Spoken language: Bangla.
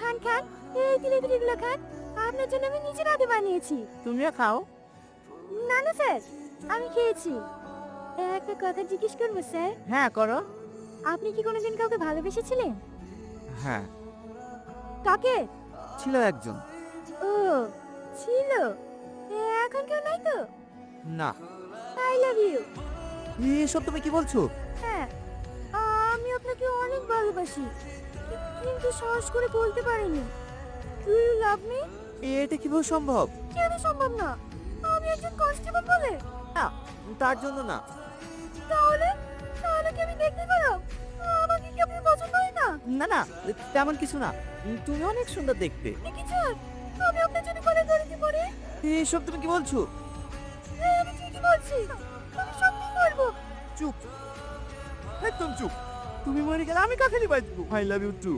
খান খান, এই জিলিপিগুলো খান। আপনার জন্য আমি নিজের হাতে বানিয়েছি। তুমিও খাও। না না স্যার, আমি খেয়েছি। একটা কথা জিজ্ঞেস করবো স্যার? হ্যাঁ করো। আপনি কি কোনোদিন কাউকে ভালোবেসেছিলেন? হ্যাঁ, কাকে? ছিল একজন। ও, ছিল। এখন কেউ নাই তো? না। I love you. এসব তুমি কি বলছো? হ্যাঁ, আমি আপনাকে অনেক ভালোবাসি, কিন্তু সাহস করে বলতে পারিনি। Do you love me? এটা কিভাবে সম্ভব? কেন সম্ভব না? আমি একজন কনস্টেবল বলে। না, তার জন্য না। তাহলে তাহলে কি আমি দেখতে খারাপ? আমাকে কি আপনার পছন্দ হয় না? না না, তেমন কিছু না। তুমি অনেক সুন্দর দেখতে। কি চান? আমি আপনার জন্য করে দিতে পারি? এসব তুমি কি বলছো? হ্যাঁ, আমি ঠিকই বলছি। আমি সত্যি করবো। চুপ, একদম চুপ। তুমি মরে গেলে আমি কাকে নিবাই দেবো? I love you two.